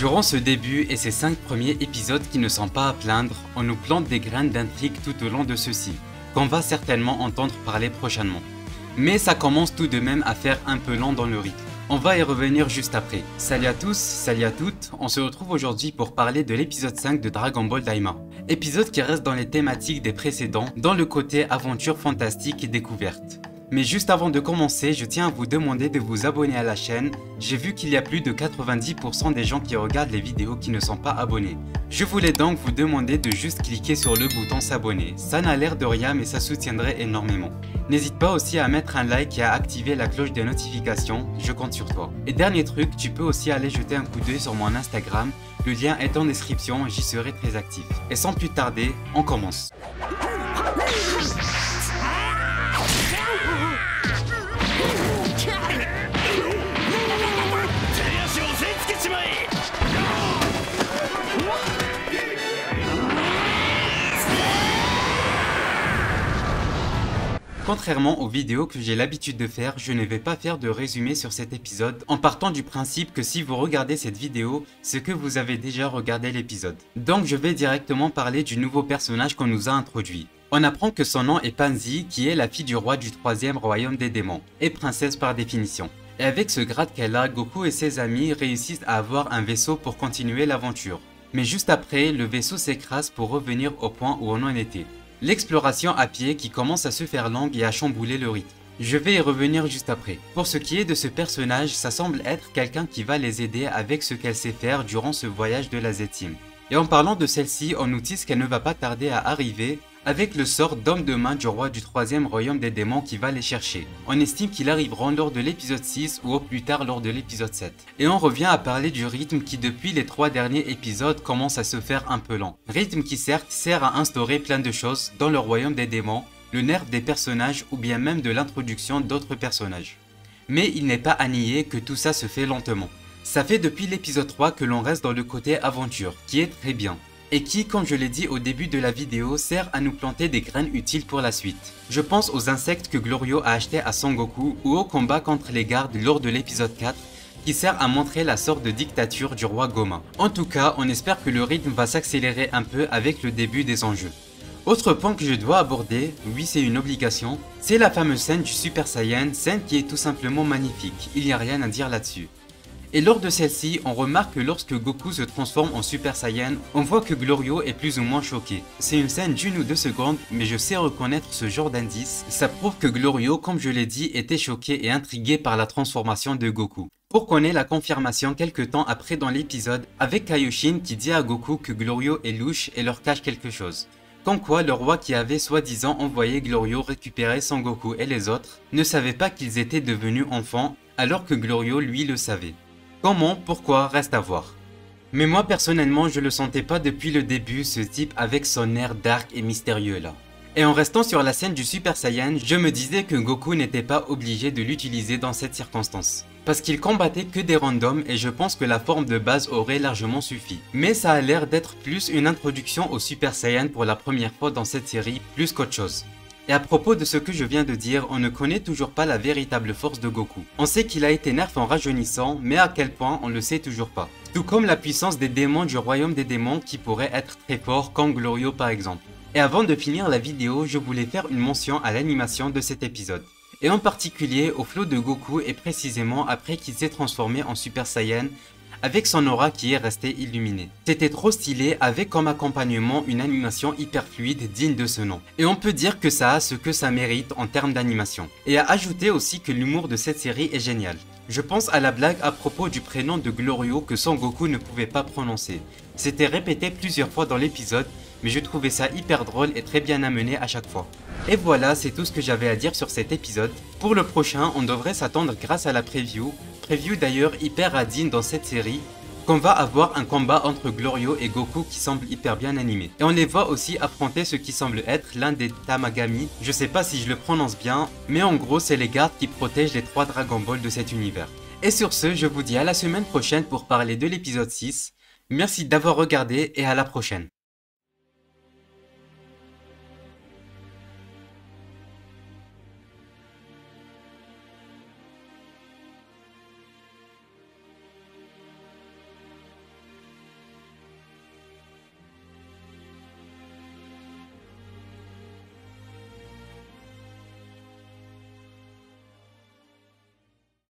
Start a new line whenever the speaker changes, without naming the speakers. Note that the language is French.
Durant ce début et ces 5 premiers épisodes qui ne sont pas à plaindre, on nous plante des graines d'intrigue tout au long de ceux-ci, qu'on va certainement entendre parler prochainement. Mais ça commence tout de même à faire un peu lent dans le rythme. On va y revenir juste après. Salut à tous, salut à toutes, on se retrouve aujourd'hui pour parler de l'épisode 5 de Dragon Ball Daima. Épisode qui reste dans les thématiques des précédents, dans le côté aventure fantastique et découverte. Mais juste avant de commencer, je tiens à vous demander de vous abonner à la chaîne. J'ai vu qu'il y a plus de 90% des gens qui regardent les vidéos qui ne sont pas abonnés. Je voulais donc vous demander de juste cliquer sur le bouton s'abonner. Ça n'a l'air de rien mais ça soutiendrait énormément. N'hésite pas aussi à mettre un like et à activer la cloche des notifications, je compte sur toi. Et dernier truc, tu peux aussi aller jeter un coup d'œil sur mon Instagram. Le lien est en description, j'y serai très actif. Et sans plus tarder, on commence. Contrairement aux vidéos que j'ai l'habitude de faire, je ne vais pas faire de résumé sur cet épisode en partant du principe que si vous regardez cette vidéo, c'est que vous avez déjà regardé l'épisode. Donc je vais directement parler du nouveau personnage qu'on nous a introduit. On apprend que son nom est Pansy, qui est la fille du roi du 3e royaume des démons, et princesse par définition. Et avec ce grade qu'elle a, Goku et ses amis réussissent à avoir un vaisseau pour continuer l'aventure. Mais juste après, le vaisseau s'écrase pour revenir au point où on en était. L'exploration à pied qui commence à se faire longue et à chambouler le rythme. Je vais y revenir juste après. Pour ce qui est de ce personnage, ça semble être quelqu'un qui va les aider avec ce qu'elle sait faire durant ce voyage de la Z-Team. Et en parlant de celle-ci, on nous dit qu'elle ne va pas tarder à arriver avec le sort d'homme de main du roi du 3e royaume des démons qui va les chercher. On estime qu'ils arriveront lors de l'épisode 6 ou au plus tard lors de l'épisode 7. Et on revient à parler du rythme qui depuis les 3 derniers épisodes commence à se faire un peu lent. Rythme qui certes sert à instaurer plein de choses dans le royaume des démons, le nerf des personnages ou bien même de l'introduction d'autres personnages. Mais il n'est pas à nier que tout ça se fait lentement. Ça fait depuis l'épisode 3 que l'on reste dans le côté aventure, qui est très bien. Et qui, comme je l'ai dit au début de la vidéo, sert à nous planter des graines utiles pour la suite. Je pense aux insectes que Glorio a achetés à Son Goku ou au combat contre les gardes lors de l'épisode 4, qui sert à montrer la sorte de dictature du roi Goma. En tout cas, on espère que le rythme va s'accélérer un peu avec le début des enjeux. Autre point que je dois aborder, oui c'est une obligation, c'est la fameuse scène du Super Saiyan, scène qui est tout simplement magnifique, il n'y a rien à dire là-dessus. Et lors de celle-ci, on remarque que lorsque Goku se transforme en Super Saiyan, on voit que Glorio est plus ou moins choqué. C'est une scène d'1 ou 2 secondes, mais je sais reconnaître ce genre d'indice. Ça prouve que Glorio, comme je l'ai dit, était choqué et intrigué par la transformation de Goku. Pour qu'on ait la confirmation quelques temps après dans l'épisode, avec Kaioshin qui dit à Goku que Glorio est louche et leur cache quelque chose. Comme quoi le roi qui avait soi-disant envoyé Glorio récupérer Son Goku et les autres ne savait pas qu'ils étaient devenus enfants, alors que Glorio lui le savait. Comment, pourquoi, reste à voir. Mais moi personnellement je le sentais pas depuis le début ce type avec son air dark et mystérieux là. Et en restant sur la scène du Super Saiyan, je me disais que Goku n'était pas obligé de l'utiliser dans cette circonstance. Parce qu'il combattait que des randoms et je pense que la forme de base aurait largement suffi. Mais ça a l'air d'être plus une introduction au Super Saiyan pour la première fois dans cette série plus qu'autre chose. Et à propos de ce que je viens de dire, on ne connaît toujours pas la véritable force de Goku. On sait qu'il a été nerf en rajeunissant, mais à quel point on le sait toujours pas. Tout comme la puissance des démons du royaume des démons qui pourrait être très fort comme Glorio par exemple. Et avant de finir la vidéo, je voulais faire une mention à l'animation de cet épisode. Et en particulier au flow de Goku et précisément après qu'il s'est transformé en Super Saiyan, avec son aura qui est restée illuminée. C'était trop stylé avec comme accompagnement une animation hyper fluide digne de ce nom. Et on peut dire que ça a ce que ça mérite en termes d'animation. Et à ajouter aussi que l'humour de cette série est génial. Je pense à la blague à propos du prénom de Glorio que Son Goku ne pouvait pas prononcer. C'était répété plusieurs fois dans l'épisode, mais je trouvais ça hyper drôle et très bien amené à chaque fois. Et voilà, c'est tout ce que j'avais à dire sur cet épisode. Pour le prochain, on devrait s'attendre grâce à la preview d'ailleurs hyper radine dans cette série, qu'on va avoir un combat entre Glorio et Goku qui semble hyper bien animé. Et on les voit aussi affronter ce qui semble être l'un des Tamagami, je sais pas si je le prononce bien, mais en gros c'est les gardes qui protègent les 3 Dragon Ball de cet univers. Et sur ce, je vous dis à la semaine prochaine pour parler de l'épisode 6. Merci d'avoir regardé et à la prochaine.